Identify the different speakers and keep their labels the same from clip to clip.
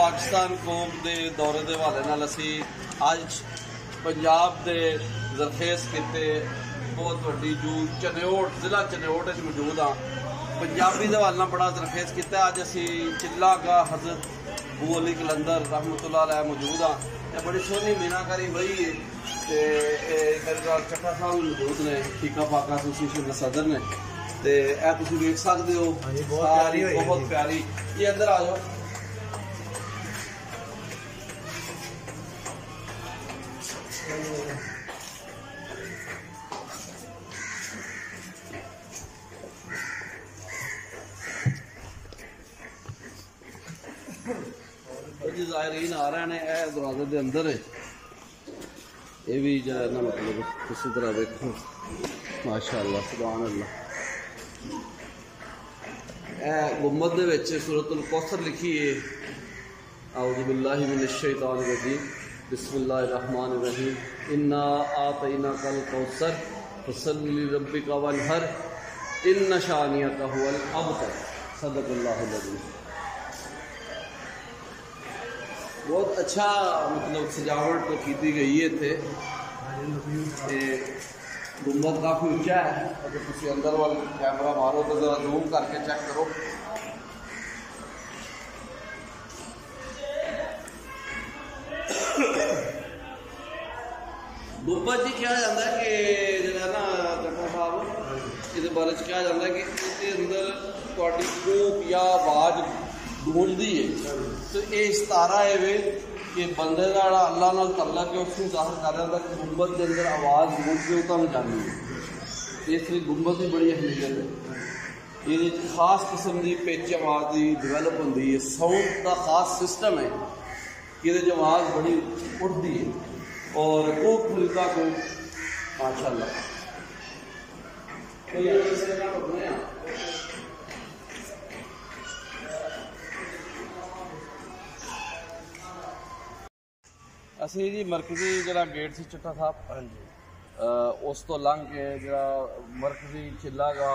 Speaker 1: पाकिस्तान कौम के दौरे के हवाले नाल असी अज पंजाब के जरखेज किते बहुत वड्डी जू चनोट जिला चनोट मौजूद हाँ। पंजाबी के हवाले बड़ा जरखेज किया। अज असी चिल्ला गाह हजरत अबू अली कलंदर रहमतुल्लाह अलैह मौजूद हाँ। बड़ी सोहनी मीनाकारी बही है। मेरे नाल चट्टा साहब मौजूद ने, ठीका फाका एसोसीएशन के सदर ने। तो यह तुम देख सकते हो सारी बहुत प्यारी। ये अंदर आ जाओ। जी ज़ायरीन आ रहे हैं, यह दरवाजे के अंदर है। ये भी जो है ना मतलब इसी तरह देखो माशाअल्लाह सुभान अल्लाह। गुम्बद दे विच सूरतुल कौसर लिखी है। औज़ु बिल्लाहि मिनश शैतानिर रजीम बिस्मिल्लाहिर रहमानिर रहीम इन्ना आतैनाकल कौसर फसल्लि लिरब्बिका वन्हर इन्न शानियका हुवल अबतर। सदक़ल्लाहुल अज़ीम। बहुत अच्छा मतलब सजावट तो की गई है। इतने गुम्बद काफ़ी ऊंचा है। अगर तुम अंदर वाल कैमरा मारो तो जरा जूम करके चेक करो। गुम्बद जी कहा जाता है कि जो ना चट्टा साहब ये बारे कहा जाता है कि इसके अंदर थोड़ी कूक या आवाज़ गूंजती है। तो ये इस्तारा है वे कि बंदे का अल्लाह नाल तल्लक है उसको जाहिर कर रहा था कि गुम्बद के अंदर आवाज़ गूंज के उतना जानी है। इसलिए गुम्बद की बड़ी अहमियत है। ये खास किस्म की पिच आवाज़ की डिवेलप होती है। साउंड का खास सिस्टम है कि आवाज़ बड़ी उठती है और खूब खुलता को माशाअल्लाह। असी जी मरकजी जरा गेट से चट्टा साहब हाँ जी उस तो लंघ के जरा मरकजी चिल्ला गाह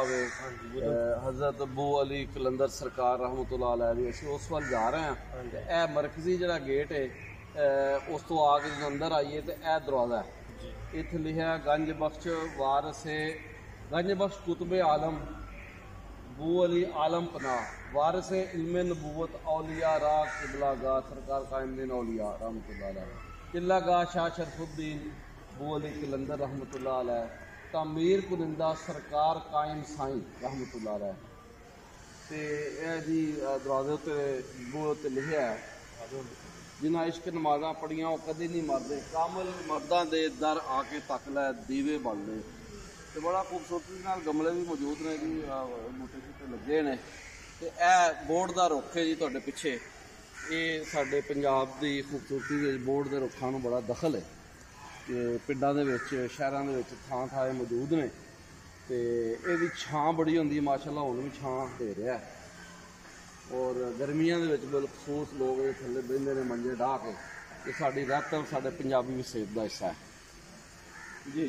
Speaker 1: हजरत अबू अली कलंदर सरकार रहमतुल्लाह अलैह दी असी उस वाल जा रहे हैं। यह मरकजी जरा गेट है उस तो आके जो अंदर आइए तो यह दरवाज़ा है। इत्थे लिखा गंज बख्श वारस गंज बख्श कुतुबे आलम अबू अली आलम पनाह वारस इल्म नबूवत औलिया रा किबला गाह सरकार कायमुद्दीन औलिया रहमतुल्लाह अलैह किला गाह शाह शरफुद्दीन अबू अली कलंदर रहमतुल्लाह अलैह तामीर कुनिंदा सरकार कायम साईं रहमतुल्लाह अलैह। तो यह जी दरवाजे उत्ते बूहे उत्ते लिखा है जिन्हें इश्क नमाज़ा पढ़िया वो कभी नहीं मरते कामल मर्दा दे दर आके तक लै दीवे बल दे। तो बड़ा खूबसूरती नाल गमले भी मौजूद ने जी बूटे शूटे लगे ने। तो यह बोर्ड का रुख है जी तुहाडे पिछे। ये साडे पंजाब की खूबसूरती बोर्ड के रुखों में बड़ा दखल है कि पिंडां दे विच शहरां दे विच थां थां मौजूद ने। तो ये छां बड़ी होंदी है माशाअल्लाह हुण भी छां दे रहा है। और गर्मियों के बिलखसूस लोग थले बहते हैं मंजे डाह के। ये साड़ी रत साढ़े पंजाबी विसेत का हिस्सा है जी।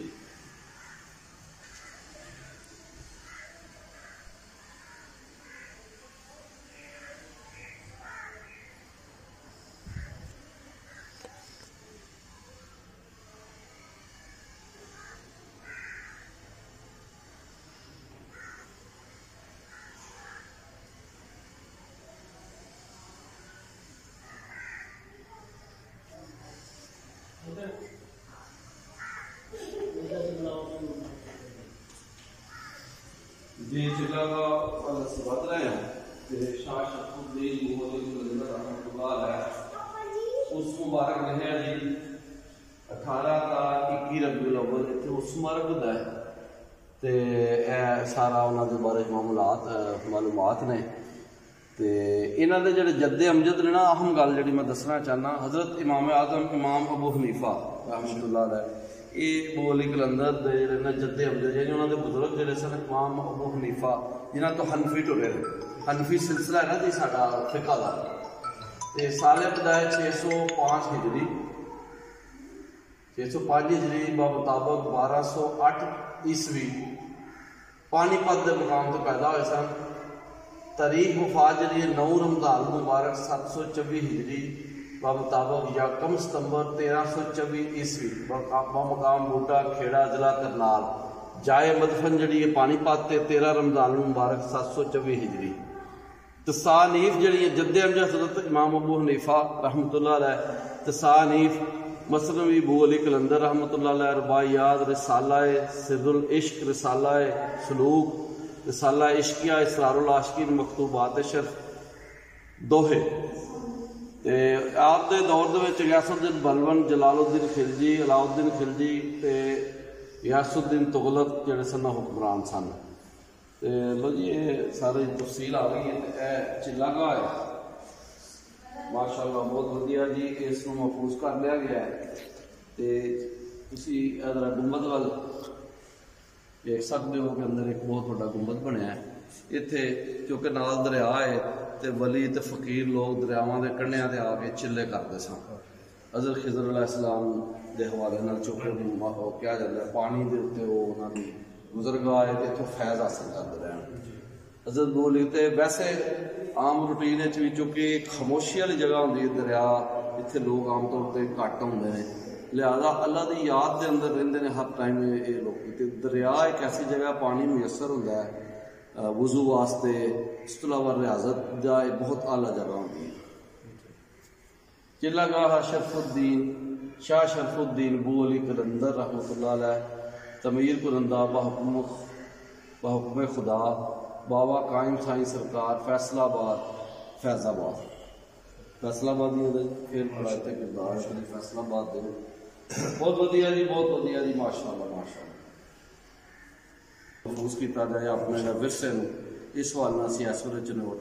Speaker 1: जी चिल्ला का बद रहे हैं शाह शरफुद्दीन अबू अली कलंदर रहमतुल्लाह अलैह उस मुबारक रहे जी 18 का 21 रबीउल अव्वल इतने उस मुबारक होता है। तो यह सारा उन्होंने बारे मालूमात ने। तो इन्हों के जोड़े जद्दे अमजद ने ना अहम गल जी मैं दसना चाहना हजरत इमाम आजम इमाम अबू हनीफा रहमतुल्लाह अलैह ये अबू अली कलंदर के जोड़े ने जद्दे अमजद यानी उन्होंने बुजुर्ग जोड़े सन इमाम अबू हनीफा जिन्हों तो हनफी टुरे ने। हनफी सिलसिला है ना जी साडा फिका का। तो साले पैदाए 605 हिजरी 605 हिजरी मुताबक 1208 ईस्वी पानीपत के मुकाम तो पैदा हुए सन। तारीख वफात जी 9 रमज़ान मुबारक 724 हिजरी मुताबिक यकम सितंबर 1324 ईस्वी मकाम बूटा खेड़ा जिला करनाल जाए मदफन जी पानीपत 13 रमज़ान मुबारक 724 हिजरी। तसानीफ जी जद्दे अमजद हज़रत इमाम अबू हनीफा रहमतुल्लाह अलैह, तसानीफ मसनवी अबू अली कलंदर रहमतुल्लाह अलैह, रबाइयात रिसाला सिर्रुल इश्क, रिसाला सलूक, रिसाला इश्किया, इसरारुल आशिकीन, मकतूबात शर्फ दोहे। आप दे दौर दे गियासुद्दीन बलवन, जलालुद्दीन खिलजी, अलाउद्दीन खिलजी ते गियासुद्दीन तुगलक जिहड़े सन हुक्मरान सन। ते लो जी ये सारी तफसील आ गई है। यह चिल्ला गाह है माशाअल्लाह बहुत वधिया जी, इसनूं महफूज कर लिया गया है। तो तुसीं इधर गुंबद वाल देख सकते हो कि अंदर एक बहुत बड़ा गुंबद बनया है। इत्थे क्योंकि नाल दरिया है तो वली तो फकीर लोग दरियावां के कंढियां ते आके चिल्ले करते सन। हज़रत खिज़र अलैहिस्सलाम के हवाले नाल चौके क्या जाता है पानी के उत्ते उन्होंने गुजरगाह है तो इतों फैज़ हासिल करते रहन। हज़रत बोली तो वैसे आम रूटीन भी चूँकि खामोशी वाली जगह होंगी दरिया, इतने लोग आम तौर पर घट होंगे ने, लिहाजा अल्लाह की याद के अंदर रेंदे ने हर टाइम ये लोग। दरिया एक ऐसी जगह पानी मुयसर होंदा है वजू वास्ते, इस तो अलावा रियाजत का एक बहुत आला जगह होंगी है। चिल्ला गाह शरफुद्दीन शाह शरफुद्दीन अबू अली कलंदर रहमतुल्लाह अलैह, तमीर कुरंदा बहुक्म खुदा, बाबा कायम साईं सरकार, फैसलाबाद फैजाबाद। फैसलाबाद फिर बड़ा इतने किरदार फैसलाबाद दे बहुत वधिया जी, बहुत वधिया जी, माशाअल्लाह माशाअल्लाह। महफूज किया जाए अपने विरसे इस हवाले से इस वे नोट